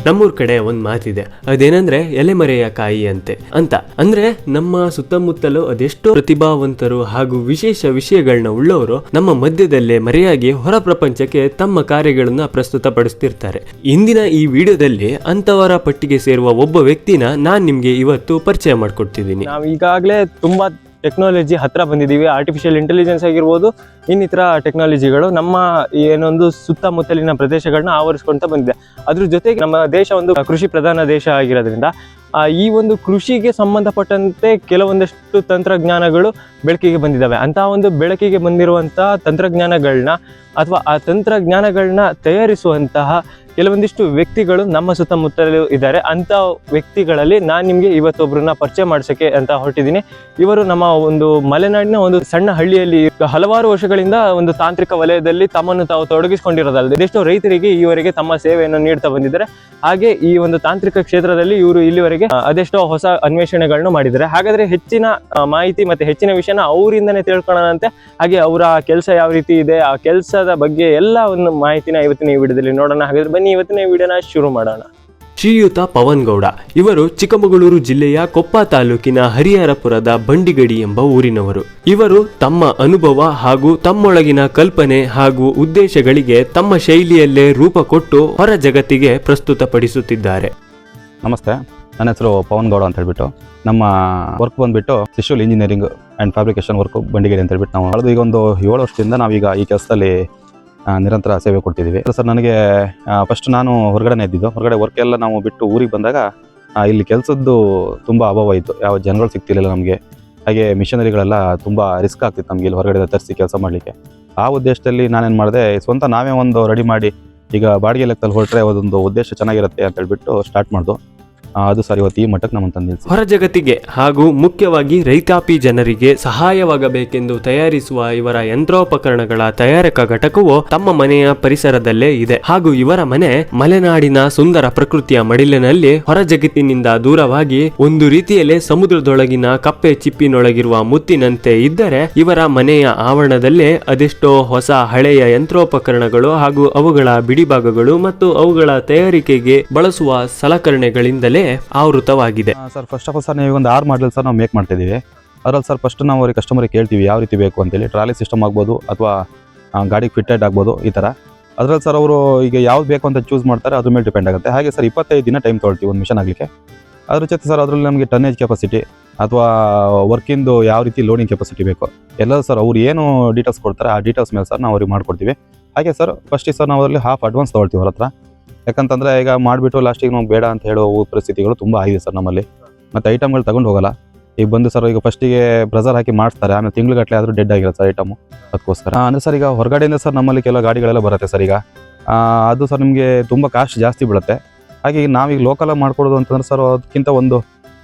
ನಮ್ಮೂರ್ ಕಡೆ ಒಂದ್ ಮಾತಿದೆ, ಅದೇನಂದ್ರೆ ಎಲೆಮರೆಯ ಕಾಯಿ ಅಂತ ಅಂದ್ರೆ ನಮ್ಮ ಸುತ್ತಮುತ್ತಲು ಅದೆಷ್ಟೋ ಪ್ರತಿಭಾವಂತರು ಹಾಗೂ ವಿಶೇಷ ವಿಷಯಗಳನ್ನ ಉಳ್ಳವರು ನಮ್ಮ ಮಧ್ಯದಲ್ಲೇ ಮರೆಯಾಗಿ ಹೊರ ಪ್ರಪಂಚಕ್ಕೆ ತಮ್ಮ ಕಾರ್ಯಗಳನ್ನ ಪ್ರಸ್ತುತಪಡಿಸ್ತಿರ್ತಾರೆ. ಇಂದಿನ ಈ ವಿಡಿಯೋದಲ್ಲಿ ಅಂತವರ ಪಟ್ಟಿಗೆ ಸೇರುವ ಒಬ್ಬ ವ್ಯಕ್ತಿನ ನಾನ್ ನಿಮ್ಗೆ ಇವತ್ತು ಪರಿಚಯ ಮಾಡ್ಕೊಡ್ತಿದ್ದೀನಿ. ನಾವು ಈಗಾಗಲೇ ತುಂಬಾ ಟೆಕ್ನಾಲಜಿ ಹತ್ರ ಬಂದಿದ್ದೀವಿ. ಆರ್ಟಿಫಿಷಿಯಲ್ ಇಂಟೆಲಿಜೆನ್ಸ್ ಆಗಿರ್ಬೋದು, ಇನ್ನಿತರ ಟೆಕ್ನಾಲಜಿಗಳು ನಮ್ಮ ಏನೊಂದು ಸುತ್ತಮುತ್ತಲಿನ ಪ್ರದೇಶಗಳನ್ನ ಆವರಿಸ್ಕೊಂತ ಬಂದಿದೆ. ಅದ್ರ ಜೊತೆಗೆ ನಮ್ಮ ದೇಶ ಒಂದು ಕೃಷಿ ಪ್ರಧಾನ ದೇಶ ಆಗಿರೋದ್ರಿಂದ ಈ ಒಂದು ಕೃಷಿಗೆ ಸಂಬಂಧಪಟ್ಟಂತೆ ಕೆಲವೊಂದಷ್ಟು ತಂತ್ರಜ್ಞಾನಗಳು ಬೆಳಕಿಗೆ ಬಂದಿದ್ದಾವೆ. ಅಂತಹ ಒಂದು ಬೆಳಕಿಗೆ ಬಂದಿರುವಂತಹ ತಂತ್ರಜ್ಞಾನಗಳನ್ನ ಅಥವಾ ಆ ತಂತ್ರಜ್ಞಾನಗಳನ್ನ ತಯಾರಿಸುವಂತಹ ಕೆಲವೊಂದಿಷ್ಟು ವ್ಯಕ್ತಿಗಳು ನಮ್ಮ ಸುತ್ತಮುತ್ತಲೂ ಇದ್ದಾರೆ. ಅಂಥ ವ್ಯಕ್ತಿಗಳಲ್ಲಿ ನಾನು ನಿಮಗೆ ಇವತ್ತೊಬ್ಬರನ್ನ ಪರಿಚಯ ಮಾಡಿಸೋಕ್ಕೆ ಅಂತ ಹೊರಟಿದ್ದೀನಿ. ಇವರು ನಮ್ಮ ಒಂದು ಮಲೆನಾಡಿನ ಒಂದು ಸಣ್ಣ ಹಳ್ಳಿಯಲ್ಲಿ ಹಲವಾರು ವರ್ಷಗಳಿಂದ ಒಂದು ತಾಂತ್ರಿಕ ವಲಯದಲ್ಲಿ ತಮ್ಮನ್ನು ತಾವು ತೊಡಗಿಸಿಕೊಂಡಿರೋದಲ್ಲದೆ ಎಷ್ಟೋ ರೈತರಿಗೆ ಈವರೆಗೆ ತಮ್ಮ ಸೇವೆಯನ್ನು ನೀಡ್ತಾ ಬಂದಿದ್ದಾರೆ. ಹಾಗೆ ಈ ಒಂದು ತಾಂತ್ರಿಕ ಕ್ಷೇತ್ರದಲ್ಲಿ ಇವರು ಇಲ್ಲಿವರೆಗೆ ಅದೆಷ್ಟೋ ಹೊಸ ಅನ್ವೇಷಣೆಗಳನ್ನು ಮಾಡಿದ್ದಾರೆ. ಹಾಗಾದ್ರೆ ಹೆಚ್ಚಿನ ಮಾಹಿತಿ ಮತ್ತೆ ಹೆಚ್ಚಿನ ವಿಷಯನ ಅವರಿಂದನೇ ತಿಳ್ಕೊಳ್ಳೋಣಂತೆ. ಹಾಗೆ ಅವರ ಕೆಲಸ ಯಾವ ರೀತಿ ಇದೆ, ಆ ಕೆಲಸದ ಬಗ್ಗೆ ಎಲ್ಲ ಒಂದು ಮಾಹಿತಿನ ಇವತ್ತಿನ ಈ ವಿಡಿಯೋದಲ್ಲಿ ನೋಡೋಣ. ಹಾಗಾದ್ರೆ ಬನ್ನಿ ಇವತ್ತಿನ ವಿಡಿಯೋನ ಶುರು ಮಾಡೋಣ. ಶ್ರೀಯುತ ಪವನ್ ಗೌಡ ಇವರು ಚಿಕ್ಕಮಗಳೂರು ಜಿಲ್ಲೆಯ ಕೊಪ್ಪ ತಾಲೂಕಿನ ಹರಿಹರಪುರದ ಬಂಡಿಗಡಿ ಎಂಬ ಊರಿನವರು. ಇವರು ತಮ್ಮ ಅನುಭವ ಹಾಗೂ ತಮ್ಮೊಳಗಿನ ಕಲ್ಪನೆ ಹಾಗೂ ಉದ್ದೇಶಗಳಿಗೆ ತಮ್ಮ ಶೈಲಿಯಲ್ಲೇ ರೂಪ ಕೊಟ್ಟು ಹೊರ ಜಗತ್ತಿಗೆ ಪ್ರಸ್ತುತಪಡಿಸುತ್ತಿದ್ದಾರೆ. ನಮಸ್ತೆ, ನನ್ನ ಹೆಸರು ಪವನ್ ಗೌಡ ಅಂತ ಹೇಳ್ಬಿಟ್ಟು. ನಮ್ಮ ವರ್ಕ್ ಬಂದ್ಬಿಟ್ಟು civil engineering and fabrication work Bandigeri ಅಂತ ಹೇಳ್ಬಿಟ್ಟು ನಾವು ಕಳೆದು ಈಗ ಒಂದು 7 ವರ್ಷದಿಂದ ನಾವೀಗ ಈ ಕೆಲಸದಲ್ಲಿ ನಿರಂತರ ಸೇವೆ ಕೊಡ್ತಿದ್ದೀವಿ. ಸರ್, ನನಗೆ ಫಸ್ಟ್ ನಾನು ಹೊರಗಡೆ ಇದ್ದಿದ್ದು. ಹೊರಗಡೆ ವರ್ಕ್ ಎಲ್ಲ ನಾವು ಬಿಟ್ಟು ಊರಿಗೆ ಬಂದಾಗ ಇಲ್ಲಿ ಕೆಲಸದ್ದು ತುಂಬ ಅಭಾವ ಇತ್ತು. ಯಾವ ಜನಗಳು ಸಿಗ್ತಿರಲಿಲ್ಲ ನಮಗೆ. ಹಾಗೆ ಮಿಷನರಿಗಳೆಲ್ಲ ತುಂಬ ರಿಸ್ಕ್ ಆಗ್ತಿತ್ತು ನಮಗೆ ಇಲ್ಲಿ ಹೊರಗಡೆ ತರಿಸಿ ಕೆಲಸ ಮಾಡಲಿಕ್ಕೆ. ಆ ಉದ್ದೇಶದಲ್ಲಿ ನಾನೇನು ಮಾಡಿದೆ, ಸ್ವಂತ ನಾವೇ ಒಂದು ರೆಡಿ ಮಾಡಿ ಈಗ ಬಾಡಿಗೆ ಲೆಕ್ಕದಲ್ಲಿ ಹೊರಟ್ರೆ ಅದೊಂದು ಉದ್ದೇಶ ಚೆನ್ನಾಗಿರುತ್ತೆ ಅಂತ ಹೇಳ್ಬಿಟ್ಟು ಸ್ಟಾರ್ಟ್ ಮಾಡ್ದು. ಅದು ಸರಿ, ಇವತ್ತು ಈ ಮಟ್ಟಕ್ಕೆ ನಮ್ಮನ್ನು ತಂದಿದ್ದು. ಹೊರ ಜಗತ್ತಿಗೆ ಹಾಗೂ ಮುಖ್ಯವಾಗಿ ರೈತಾಪಿ ಜನರಿಗೆ ಸಹಾಯವಾಗಬೇಕೆಂದು ತಯಾರಿಸುವ ಇವರ ಯಂತ್ರೋಪಕರಣಗಳ ತಯಾರಕ ಘಟಕವು ತಮ್ಮ ಮನೆಯ ಪರಿಸರದಲ್ಲೇ ಇದೆ. ಹಾಗೂ ಇವರ ಮನೆ ಮಲೆನಾಡಿನ ಸುಂದರ ಪ್ರಕೃತಿಯ ಮಡಿಲಿನಲ್ಲಿ ಹೊರ ಜಗತ್ತಿನಿಂದ ದೂರವಾಗಿ ಒಂದು ರೀತಿಯಲ್ಲೇ ಸಮುದ್ರದೊಳಗಿನ ಕಪ್ಪೆ ಚಿಪ್ಪಿನೊಳಗಿರುವ ಮುತ್ತಿನಂತೆ ಇದ್ದರೆ, ಇವರ ಮನೆಯ ಆವರಣದಲ್ಲೇ ಅದೆಷ್ಟೋ ಹೊಸ ಹಳೆಯ ಯಂತ್ರೋಪಕರಣಗಳು ಹಾಗೂ ಅವುಗಳ ಬಿಡಿಭಾಗಗಳು ಮತ್ತು ಅವುಗಳ ತಯಾರಿಕೆಗೆ ಬಳಸುವ ಸಲಕರಣೆಗಳಿಂದಲೇ ಆವೃತವಾಗಿದೆ. Sir, first of all sir, ನೀವು ಒಂದು 6 ಮಾಡಲ್ ಸರ್ ನಾವು ಮೇಕ್ ಮಾಡ್ತಿದ್ದೀವಿ. ಅದರಲ್ಲಿ ಸರ್ ಫಸ್ಟ್ ನಾವು ಅವ್ರಿಗೆ ಕಸ್ಟಮರಿಗೆ ಕೇಳ್ತೀವಿ ಯಾವ ರೀತಿ ಬೇಕು ಅಂತೇಳಿ. ಟ್ರಾಲಿ ಸಿಸ್ಟಮ್ ಆಗ್ಬೋದು ಅಥವಾ ಗಾಡಿಗೆ ಫಿಟ್ಟೆಡ್ ಆಗ್ಬೋದು, ಈ ಥರ. ಅದರಲ್ಲಿ ಸರ್ ಅವರು ಈಗ ಯಾವ್ದು ಬೇಕು ಅಂತ ಚೂಸ್ ಮಾಡ್ತಾರೆ, ಅದ್ರ ಮೇಲೆ ಡಿಪೆಂಡ್ ಆಗುತ್ತೆ. ಹಾಗೆ ಸರ್ 25 ದಿನ ಟೈಮ್ ತೊಗೊಳ್ತೀವಿ ಒಂದು ಮಿಷನ್ ಆಗಲಿಕ್ಕೆ. ಅದ್ರ ಜೊತೆ ಸರ್ ಅದರಲ್ಲಿ ನಮಗೆ ಟನ್ನೇಜ್ ಕೆಪಾಸಿಟಿ ಅಥವಾ ವರ್ಕಿಂದು ಯಾವ ರೀತಿ ಲೋಡಿಂಗ್ ಕೆಪಾಸಿಟಿ ಬೇಕು ಎಲ್ಲ ಸರ್ ಅವ್ರು ಏನು ಡೀಟೇಲ್ಸ್ ಕೊಡ್ತಾರೆ ಆ ಡೀಟೇಲ್ಸ್ ಮೇಲೆ ಸರ್ ನಾವು ಅವ್ರಿಗೆ ಮಾಡ್ಕೊಡ್ತೀವಿ. ಹಾಗೆ ಸರ್ ಫಸ್ಟಿಗೆ ಸರ್ ನಾವು ಅದರಲ್ಲಿ ಹಾಫ್ ಅಡ್ವಾನ್ಸ್ ತೊಗೊಳ್ತೀವಿ ಅವ್ರ ಹತ್ರ. ಯಾಕಂತಂದರೆ ಈಗ ಮಾಡಿಬಿಟ್ಟು ಲಾಸ್ಟಿಗೆ ನಾವು ಬೇಡ ಅಂತ ಹೇಳೋ ಪರಿಸ್ಥಿತಿಗಳು ತುಂಬ ಆಗಿದೆ ಸರ್ ನಮ್ಮಲ್ಲಿ. ಮತ್ತು ಐಟಮ್ಗಳು ತಗೊಂಡು ಹೋಗಲ್ಲ. ಈಗ ಬಂದು ಸರ್ ಈಗ ಫಸ್ಟಿಗೆ ಪ್ರೆಸರ್ ಹಾಕಿ ಮಾಡಿಸ್ತಾರೆ, ಆಮೇಲೆ ತಿಂಗ್ಳುಗಟ್ಟಲೆ ಆದರೂ ಡೆಡ್ ಆಗಿರುತ್ತೆ ಸರ್ ಐಟಮು. ಅದಕ್ಕೋಸ್ಕರ ಅಂದರೆ ಸರ್ ಈಗ ಹೊರಗಡೆಯಿಂದ ಸರ್ ನಮ್ಮಲ್ಲಿ ಕೆಲವು ಗಾಡಿಗಳೆಲ್ಲ ಬರುತ್ತೆ ಸರ್. ಈಗ ಅದು ಸರ್ ನಿಮಗೆ ತುಂಬ ಕಾಸ್ಟ್ ಜಾಸ್ತಿ ಬೀಳುತ್ತೆ. ಹಾಗೆ ನಾವೀಗ ಲೋಕಲಾಗಿ ಮಾಡ್ಕೊಡೋದು ಅಂತಂದ್ರೆ ಸರ್ ಅದಕ್ಕಿಂತ ಒಂದು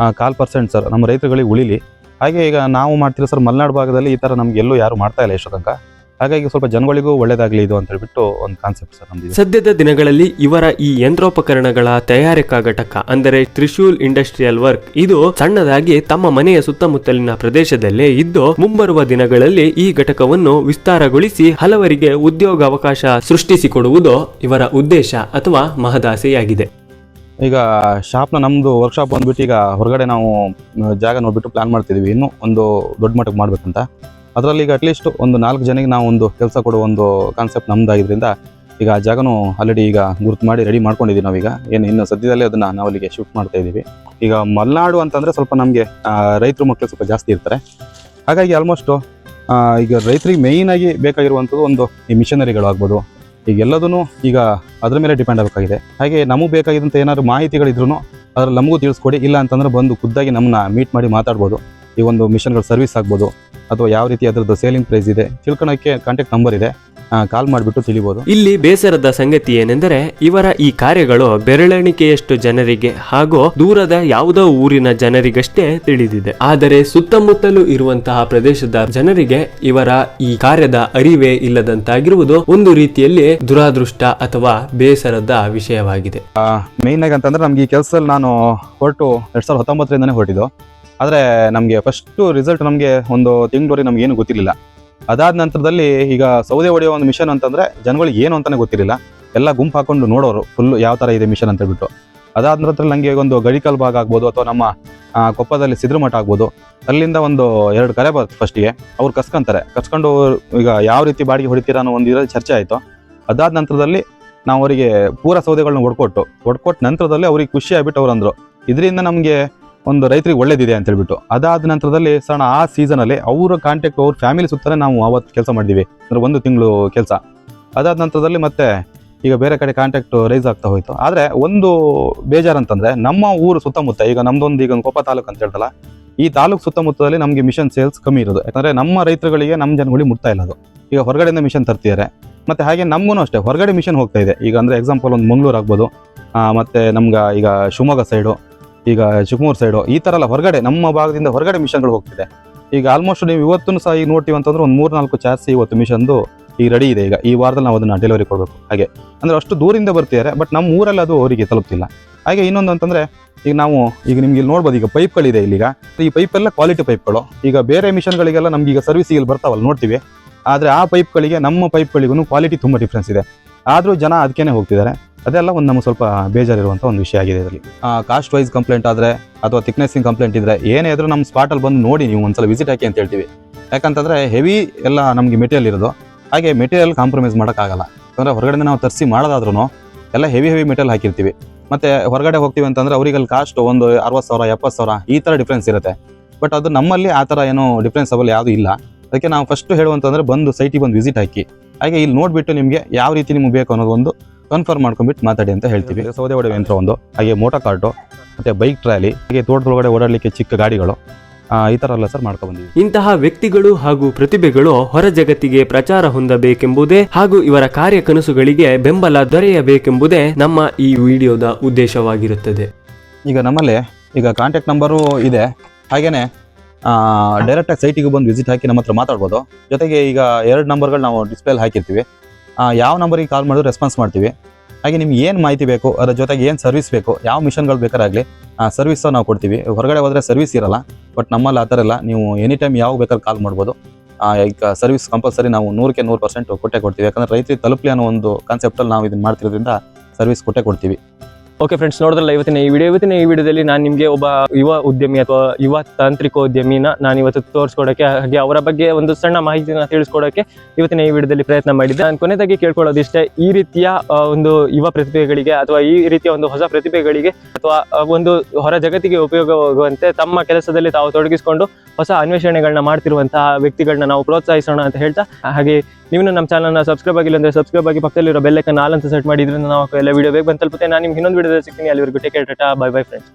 1/4% ಸರ್ ನಮ್ಮ ರೈತರುಗಳಿಗೆ ಉಳಿಲಿ. ಹಾಗೆ ಈಗ ನಾವು ಮಾಡ್ತೀವಿ ಸರ್ ಮಲೆನಾಡು ಭಾಗದಲ್ಲಿ ಈ ಥರ ನಮ್ಗೆ ಎಲ್ಲೂ ಯಾರು ಮಾಡ್ತಾ ಇಲ್ಲ ಇಷ್ಟು ತನಕ. ಹಾಗಾಗಿ ಸ್ವಲ್ಪ ಜನಗಳಿಗೂ ಒಳ್ಳೇದಾಗಲಿ ಇದು ಅಂತ ಹೇಳ್ಬಿಟ್ಟು ಒಂದು ಕಾನ್ಸೆಪ್ಟ್ ಸರ್ ನಮ್ದು. ಸದ್ಯದ ದಿನಗಳಲ್ಲಿ ಇವರ ಈ ಯಂತ್ರೋಪಕರಣಗಳ ತಯಾರಿಕಾ ಘಟಕ ಅಂದರೆ ತ್ರಿಶೂಲ್ ಇಂಡಸ್ಟ್ರಿಯಲ್ ವರ್ಕ್ ಇದು ಸಣ್ಣದಾಗಿ ತಮ್ಮ ಮನೆಯ ಸುತ್ತಮುತ್ತಲಿನ ಪ್ರದೇಶದಲ್ಲೇ ಇದ್ದು, ಮುಂಬರುವ ದಿನಗಳಲ್ಲಿ ಈ ಘಟಕವನ್ನು ವಿಸ್ತಾರಗೊಳಿಸಿ ಹಲವರಿಗೆ ಉದ್ಯೋಗ ಅವಕಾಶ ಸೃಷ್ಟಿಸಿಕೊಡುವುದು ಇವರ ಉದ್ದೇಶ ಅಥವಾ ಮಹದಾಸೆಯಾಗಿದೆ. ಈಗ ಶಾಪ್ನ ನಮ್ಮದು ವರ್ಕ್ಶಾಪ್ ಬಂದ್ಬಿಟ್ಟು ಈಗ ಹೊರಗಡೆ ನಾವು ಜಾಗ ನೋಡ್ಬಿಟ್ಟು ಪ್ಲಾನ್ ಮಾಡ್ತಿದ್ದೀವಿ. ಇನ್ನೂ ಒಂದು ದೊಡ್ಡ ಮಟ್ಟಕ್ಕೆ ಮಾಡಬೇಕಂತ. ಅದರಲ್ಲಿ ಈಗ ಅಟ್ಲೀಸ್ಟ್ ಒಂದು 4 ಜನಕ್ಕೆ ನಾವು ಒಂದು ಕೆಲಸ ಕೊಡುವ ಒಂದು ಕಾನ್ಸೆಪ್ಟ್ ನಮ್ಮದಾಗಿದ್ದರಿಂದ ಈಗ ಆ ಜಾಗನೂ ಆಲ್ರೆಡಿ ಈಗ ಗುರುತು ಮಾಡಿ ರೆಡಿ ಮಾಡ್ಕೊಂಡಿದ್ದೀವಿ ನಾವೀಗ. ಇನ್ನು ಸದ್ಯದಲ್ಲೇ ಅದನ್ನು ನಾವು ಅಲ್ಲಿಗೆ ಶಿಫ್ಟ್ ಮಾಡ್ತಾ ಇದ್ದೀವಿ. ಈಗ ಮಲೆನಾಡು ಅಂತಂದರೆ ಸ್ವಲ್ಪ ನಮಗೆ ರೈತರು ಮಕ್ಕಳು ಸ್ವಲ್ಪ ಜಾಸ್ತಿ ಇರ್ತಾರೆ. ಹಾಗಾಗಿ ಆಲ್ಮೋಸ್ಟು ಈಗ ರೈತರಿಗೆ ಮೇಯ್ನಾಗಿ ಬೇಕಾಗಿರುವಂಥದ್ದು ಒಂದು ಈ ಮಿಷನರಿಗಳು ಆಗ್ಬೋದು. ಈಗ ಎಲ್ಲದೂ ಈಗ ಅದ್ರ ಮೇಲೆ ಡಿಪೆಂಡ್ ಆಗಬೇಕಾಗಿದೆ. ಹಾಗೆ ನಮಗೆ ಬೇಕಾಗಿದ್ದಂಥ ಏನಾದ್ರು ಮಾಹಿತಿಗಳಿದ್ರೂ ಅದ್ರಲ್ಲಿ ನಮಗೂ ತಿಳಿಸ್ಕೊಡಿ. ಇಲ್ಲ ಅಂತಂದರೆ ಬಂದು ಖುದ್ದಾಗಿ ನಮ್ಮನ್ನ ಮೀಟ್ ಮಾಡಿ ಮಾತಾಡ್ಬೋದು. ಈ ಒಂದು ಮಿಷನ್ಗಳ ಸರ್ವಿಸ್ ಆಗ್ಬೋದು ಅಥವಾ ಯಾವ ರೀತಿ ಅದರದ್ದು ಸೇಲಿಂಗ್ ಪ್ರೈಸ್ ಇದೆ ತಿಳ್ಕೊಳಕ್ಕೆ ಕಾಂಟ್ಯಾಕ್ಟ್ ನಂಬರ್ ಇದೆ, ಕಾಲ್ ಮಾಡಿಬಿಟ್ಟು ತಿಳಿಬಹುದು. ಇಲ್ಲಿ ಬೇಸರದ ಸಂಗತಿ ಏನೆಂದರೆ ಇವರ ಈ ಕಾರ್ಯಗಳು ಬೆರಳೆಣಿಕೆಯಷ್ಟು ಜನರಿಗೆ ಹಾಗೂ ದೂರದ ಯಾವುದೋ ಊರಿನ ಜನರಿಗಷ್ಟೇ ತಿಳಿದಿದೆ. ಆದರೆ ಸುತ್ತಮುತ್ತಲೂ ಇರುವಂತಹ ಪ್ರದೇಶದ ಜನರಿಗೆ ಇವರ ಈ ಕಾರ್ಯದ ಅರಿವೇ ಇಲ್ಲದಂತಾಗಿರುವುದು ಒಂದು ರೀತಿಯಲ್ಲಿ ದುರಾದೃಷ್ಟ ಅಥವಾ ಬೇಸರದ ವಿಷಯವಾಗಿದೆ. ಮೇನ್ ಆಗಿ ಅಂತಂದ್ರೆ ನಮ್ಗೆ ಈ ಕೆಲಸದಲ್ಲಿ ನಾನು ಹೊರಟು 2019 ಹೊರಟಿದ್ದು. ಆದರೆ ನಮಗೆ ಫಸ್ಟು ರಿಸಲ್ಟ್ ನಮಗೆ ಒಂದು ತಿಂಗಳವರೆಗೆ ನಮ್ಗೆ ಏನು ಗೊತ್ತಿರಲಿಲ್ಲ. ಅದಾದ ನಂತರದಲ್ಲಿ ಈಗ ಸೌದೆ ಹೊಡೆಯೋ ಒಂದು ಮಿಷನ್ ಅಂತಂದರೆ ಜನಗಳಿಗೆ ಏನು ಅಂತಲೇ ಗೊತ್ತಿರಲಿಲ್ಲ. ಎಲ್ಲ ಗುಂಪು ಹಾಕೊಂಡು ನೋಡೋರು ಫುಲ್ಲು ಯಾವ ಥರ ಇದೆ ಮಿಷನ್ ಅಂತ ಹೇಳ್ಬಿಟ್ಟು. ಅದಾದ ನಂತರ ನನಗೆ ಒಂದು ಗಡಿಕಲ್ ಭಾಗ ಆಗ್ಬೋದು ಅಥವಾ ನಮ್ಮ ಕೊಪ್ಪದಲ್ಲಿ ಸಿದ್ರಮಠ ಆಗ್ಬೋದು, ಅಲ್ಲಿಂದ ಒಂದು 2 ಕರೆ ಬರುತ್ತೆ ಫಸ್ಟಿಗೆ. ಅವ್ರು ಕಸ್ಕೊಂಡು ಈಗ ಯಾವ ರೀತಿ ಬಾಡಿಗೆ ಹೊಡಿತೀರಾ ಅನ್ನೋ ಒಂದು ಇದರಲ್ಲಿ ಚರ್ಚೆ ಆಯಿತು. ಅದಾದ ನಂತರದಲ್ಲಿ ನಾವು ಅವರಿಗೆ ಪೂರ ಸೌದೆಗಳನ್ನ ಹೊಡ್ಕೊಟ್ಟು ನಂತರದಲ್ಲಿ ಅವ್ರಿಗೆ ಖುಷಿ ಆಗ್ಬಿಟ್ಟು ಅವ್ರು ಅಂದರು ಇದರಿಂದ ನಮಗೆ ಒಂದು ರೈತರಿಗೆ ಒಳ್ಳೇದಿದೆ ಅಂತ ಹೇಳ್ಬಿಟ್ಟು. ಅದಾದ ನಂತರದಲ್ಲಿ ಸಣ್ಣ ಆ ಸೀಸನಲ್ಲಿ ಅವರ ಕಾಂಟ್ಯಾಕ್ಟ್ ಅವ್ರ ಫ್ಯಾಮಿಲಿ ಸುತ್ತಲೇ ನಾವು ಅವತ್ತು ಕೆಲಸ ಮಾಡಿದ್ದೀವಿ, ಅಂದರೆ 1 ತಿಂಗಳು ಕೆಲಸ. ಅದಾದ ನಂತರದಲ್ಲಿ ಮತ್ತೆ ಈಗ ಬೇರೆ ಕಡೆ ಕಾಂಟ್ಯಾಕ್ಟ್ ರೈಸ್ ಆಗ್ತಾ ಹೋಯಿತು. ಆದರೆ ಒಂದು ಬೇಜಾರು ಅಂತಂದರೆ ನಮ್ಮ ಊರು ಸುತ್ತಮುತ್ತ ಈಗ ನಮ್ಮದೊಂದು ಈಗ ಕೊಪ್ಪ ತಾಲೂಕು ಅಂತ ಹೇಳ್ತಲ್ಲ, ಈ ತಾಲೂಕು ಸುತ್ತಮುತ್ತದಲ್ಲಿ ನಮಗೆ ಮಿಷನ್ ಸೇಲ್ಸ್ ಕಮ್ಮಿ ಇರೋದು. ಯಾಕಂದರೆ ನಮ್ಮ ರೈತರುಗಳಿಗೆ ನಮ್ಮ ಜನಗಳಿಗೆ ಮುಟ್ತಾ ಇಲ್ಲ ಅದು. ಈಗ ಹೊರಗಡೆಯಿಂದ ಮಿಷನ್ ತರ್ತಿದ್ದಾರೆ. ಮತ್ತು ಹಾಗೆ ನಮಗೂ ಅಷ್ಟೇ ಹೊರಗಡೆ ಮಿಷನ್ ಹೋಗ್ತಾ ಇದೆ. ಈಗ ಅಂದರೆ ಎಕ್ಸಾಂಪಲ್ ಒಂದು ಮಂಗಳೂರು ಆಗ್ಬೋದು, ಮತ್ತು ನಮ್ಗೆ ಈಗ ಶಿವಮೊಗ್ಗ ಸೈಡು, ಈಗ ಚಿಕ್ಕಮೂರು ಸೈಡು, ಈ ಥರ ಎಲ್ಲ ಹೊರಗಡೆ ನಮ್ಮ ಭಾಗದಿಂದ ಹೊರಗಡೆ ಮಿಷನ್ಗಳು ಹೋಗ್ತಿದೆ. ಈಗ ಆಲ್ಮೋಸ್ಟ್ ನೀವು ಇವತ್ತು ಸಹ ಈಗ ನೋಡ್ತೀವಿ ಅಂತಂದ್ರೆ ಒಂದು 3-4 ಚಾರ್ಜ್ ಇವತ್ತು ಮಿಷನ್ದು ಈಗ ರೆಡಿ ಇದೆ. ಈಗ ಈ ವಾರದಲ್ಲಿ ನಾವು ಅದನ್ನು ಡೆಲಿವರಿ ಕೊಡಬೇಕು. ಹಾಗೆ ಅಂದರೆ ಅಷ್ಟು ದೂರಿಂದ ಬರ್ತಿದ್ದಾರೆ, ಬಟ್ ನಮ್ಮ ಊರಲ್ಲಿ ಅದು ಅವರಿಗೆ ತಲುಪ್ತಿಲ್ಲ. ಹಾಗೆ ಇನ್ನೊಂದು ಅಂತಂದರೆ ಈಗ ನಿಮ್ಗೆ ಇಲ್ಲಿ ನೋಡ್ಬೋದು, ಈಗ ಪೈಪ್ಗಳಿದೆ ಇಲ್ಲಿಗ. ಈ ಪೈಪೆಲ್ಲ ಕ್ವಾಲಿಟಿ ಪೈಪ್ಗಳು. ಈಗ ಬೇರೆ ಮಿಷನ್ಗಳಿಗೆಲ್ಲ ನಮ್ಗೆ ಈಗ ಸರ್ವಿಸ್ ಇಲ್ಲಿ ಬರ್ತಾವಲ್ಲ ನೋಡ್ತೀವಿ, ಆದರೆ ಆ ಪೈಪ್ಗಳಿಗೆ ನಮ್ಮ ಪೈಪ್ಗಳಿಗೂ ಕ್ವಾಲಿಟಿ ತುಂಬ ಡಿಫ್ರೆನ್ಸ್ ಇದೆ. ಆದರೂ ಜನ ಅದಕ್ಕೇ ಹೋಗ್ತಿದ್ದಾರೆ. ಅದೆಲ್ಲ ಒಂದು ನಮಗೆ ಸ್ವಲ್ಪ ಬೇಜಾರಿರುವಂಥ ಒಂದು ವಿಷಯ ಆಗಿದೆ ಇದರಲ್ಲಿ. ಕಾಸ್ಟ್ ವೈಸ್ ಕಂಪ್ಲೇಂಟ್ ಆದರೆ ಅಥವಾ ಥಿಕ್ನೆಸ್ಸಿಂಗ್ ಕಂಪ್ಲೇಂಟ್ ಇದ್ದರೆ ಏನೇ ಇದ್ರೂ ನಮ್ಮ ಸ್ಪಾಟಲ್ಲಿ ಬಂದು ನೋಡಿ, ನೀವು ಒಂದ್ಸಲ ವಿಸಿಟ್ ಹಾಕಿ ಅಂತ ಹೇಳ್ತೀವಿ. ಯಾಕಂತಂದರೆ ಹೆವಿ ಎಲ್ಲ ನಮಗೆ ಮೆಟೀರಿಯಲ್ ಇರೋದು. ಹಾಗೆ ಮೆಟೀರಿಯಲ್ ಕಾಂಪ್ರಮೈಸ್ ಮಾಡೋಕ್ಕಾಗಲ್ಲ. ಯಾಕಂದರೆ ಹೊರಗಡೆ ನಾವು ತರಿಸಿ ಮಾಡೋದಾದ್ರೂ ಎಲ್ಲ ಹೆವಿ ಮೆಟೀರಿಯಲ್ ಹಾಕಿರ್ತೀವಿ. ಮತ್ತು ಹೊರಗಡೆ ಹೋಗ್ತೀವಿ ಅಂತಂದರೆ ಅವರಿಗೆ ಅಲ್ಲಿ ಕಾಸ್ಟ್ ಒಂದು 60,000 70,000 ಈ ಥರ ಡಿಫ್ರೆನ್ಸ್ ಇರುತ್ತೆ. ಬಟ್ ಅದು ನಮ್ಮಲ್ಲಿ ಆ ಥರ ಏನೋ ಡಿಫ್ರೆನ್ಸ್ ಅವಲ್ಲಿ ಯಾವುದೂ ಇಲ್ಲ. ಅದಕ್ಕೆ ನಾವು ಫಸ್ಟ್ ಹೇಳುವಂತಂದ್ರೆ ಬಂದು ಸೈಟಿಗೆ ಬಂದು ವಿಸಿಟ್ ಹಾಕಿ, ಹಾಗೆ ಇಲ್ಲಿ ನೋಡಿಬಿಟ್ಟು ನಿಮಗೆ ಯಾವ ರೀತಿ ನಿಮ್ಗೆ ಬೇಕು ಅನ್ನೋದು ಒಂದು ಕನ್ಫರ್ಮ್ ಮಾಡ್ಕೊಂಡ್ಬಿಟ್ಟು ಮಾತಾಡಿ ಅಂತ ಹೇಳ್ತೀವಿ. ಸೌದೆ ಹೊಡೆಯುವ ಯಂತ್ರ ಒಂದು, ಹಾಗೆ ಮೋಟರ್ ಕಾರ್ಟು, ಮತ್ತು ಬೈಕ್ ಟ್ರಾಲಿ, ಹಾಗೆ ತೋಟದೊಳಗಡೆ ಓಡಾಡಲಿಕ್ಕೆ ಚಿಕ್ಕ ಗಾಡಿಗಳು, ಈ ಥರ ಎಲ್ಲ ಸರ್ ಮಾಡ್ಕೊಂಡ್ಬಂದಿದ್ದೀವಿ. ಇಂತಹ ವ್ಯಕ್ತಿಗಳು ಹಾಗೂ ಪ್ರತಿಭೆಗಳು ಹೊರ ಜಗತ್ತಿಗೆ ಪ್ರಚಾರ ಹೊಂದಬೇಕೆಂಬುದೇ ಹಾಗೂ ಇವರ ಕಾರ್ಯಕನಸುಗಳಿಗೆ ಬೆಂಬಲ ದೊರೆಯಬೇಕೆಂಬುದೇ ನಮ್ಮ ಈ ವಿಡಿಯೋದ ಉದ್ದೇಶವಾಗಿರುತ್ತದೆ. ಈಗ ನಮ್ಮಲ್ಲಿ ಈಗ ಕಾಂಟ್ಯಾಕ್ಟ್ ನಂಬರು ಇದೆ. ಹಾಗೆಯೇ ಡೈರೆಕ್ಟಾಗಿ ಸೈಟಿಗೆ ಬಂದು ವಿಸಿಟ್ ಹಾಕಿ ನಮ್ಮ ಹತ್ರ ಮಾತಾಡ್ಬೋದು. ಜೊತೆಗೆ ಈಗ 2 ನಂಬರ್ಗಳು ನಾವು ಡಿಸ್ಪ್ಲೇಲಿ ಹಾಕಿರ್ತೀವಿ. ಯಾವ ನಂಬರಿಗೆ ಕಾಲ್ ಮಾಡಿದ್ರು ರೆಸ್ಪಾನ್ಸ್ ಮಾಡ್ತೀವಿ. ಹಾಗೆ ನಿಮ್ಗೆ ಏನು ಮಾಹಿತಿ ಬೇಕು, ಅದರ ಜೊತೆಗೆ ಏನು ಸರ್ವಿಸ್ ಬೇಕು, ಯಾವ ಮಿಷನ್ಗಳು ಬೇಕಾರಾಗಲಿ ಸರ್ವಿಸ್ ನಾವು ಕೊಡ್ತೀವಿ. ಹೊರಗಡೆ ಹೋದರೆ ಸರ್ವಿಸ್ ಇರಲ್ಲ, ಬಟ್ ನಮ್ಮಲ್ಲಿ ಆ ಥರ ಇಲ್ಲ. ನೀವು ಎನಿ ಟೈಮ್ ಯಾವಾಗ ಬೇಕಾದ್ರೆ ಕಾಲ್ ಮಾಡ್ಬೋದು. ಈಗ ಸರ್ವಿಸ್ ಕಂಪಲ್ಸರಿ ನಾವು 100ಕ್ಕೆ 100% ಕೊಟ್ಟೇ ಕೊಡ್ತೀವಿ. ಯಾಕಂದರೆ ರೈತರಿಗೆ ತಲುಪಲಿ ಅನ್ನೋ ಒಂದು ಕಾನ್ಸೆಪ್ಟಲ್ಲಿ ನಾವು ಇದನ್ನು ಮಾಡ್ತಿರೋದ್ರಿಂದ ಸರ್ವಿಸ್ ಕೊಟ್ಟೇ ಕೊಡ್ತೀವಿ. ಓಕೆ ಫ್ರೆಂಡ್ಸ್, ನೋಡಿದ್ರಲ್ಲ ಇವತ್ತಿನ ಈ ವಿಡಿಯೋದಲ್ಲಿ ನಾನು ನಿಮಗೆ ಒಬ್ಬ ಯುವ ಉದ್ಯಮಿ ಅಥವಾ ಯುವ ತಾಂತ್ರಿಕೋದ್ಯಮಿನ ನಾನು ಇವತ್ತು ತೋರಿಸ್ಕೊಡೋಕ್ಕೆ, ಹಾಗೆ ಅವರ ಬಗ್ಗೆ ಒಂದು ಸಣ್ಣ ಮಾಹಿತಿನ ತಿಳಿಸ್ಕೊಡೋಕ್ಕೆ ಇವತ್ತಿನ ಈ ವಿಡಿಯೋದಲ್ಲಿ ಪ್ರಯತ್ನ ಮಾಡಿದ್ದೆ. ನಾನು ಕೊನೆಯದಾಗಿ ಕೇಳ್ಕೊಳ್ಳೋದಿಷ್ಟೇ, ಈ ರೀತಿಯ ಒಂದು ಯುವ ಪ್ರತಿಭೆಗಳಿಗೆ ಅಥವಾ ಈ ರೀತಿಯ ಒಂದು ಹೊಸ ಪ್ರತಿಭೆಗಳಿಗೆ ಅಥವಾ ಒಂದು ಹೊರ ಜಗತ್ತಿಗೆ ಉಪಯೋಗವಾಗುವಂತೆ ತಮ್ಮ ಕೆಲಸದಲ್ಲಿ ತಾವು ತೊಡಗಿಸಿಕೊಂಡು ಹೊಸ ಅನ್ವೇಷಣೆಗಳನ್ನ ಮಾಡ್ತಿರುವಂತಹ ವ್ಯಕ್ತಿಗಳನ್ನ ನಾವು ಪ್ರೋತ್ಸಾಹಿಸೋಣ ಅಂತ ಹೇಳ್ತಾ, ಹಾಗೆ ನೀವು ನಮ್ಮ ಚಾನಲ್ನ ಸಬ್ಸ್ಕ್ರೈಬ್ ಆಗಿಲ್ಲ ಅಂದರೆ ಸಬ್ಸ್ಕ್ರೈಬ್ ಆಗಿ ಪಕ್ಕದಲ್ಲಿರೋ ಬೆಲ್ ಐಕಾನ್ ಆಲ್ ಅಂತ ಸೆಟ್ ಮಾಡಿದ್ರಿಂದ ನಾವು ಎಲ್ಲ ವಿಡಿಯೋ ಬೇಗ ಬಂದು ತಲುಪುತ್ತೆ. ನಾನು ನಿಮ್ಗೆ ಇನ್ನೊಂದು ವಿಡಿಯೋದಲ್ಲಿ ಸಿಗ್ತೀನಿ. ಅಲ್ಲಿವರೆಗೂ take care, Tata, bye bye friends.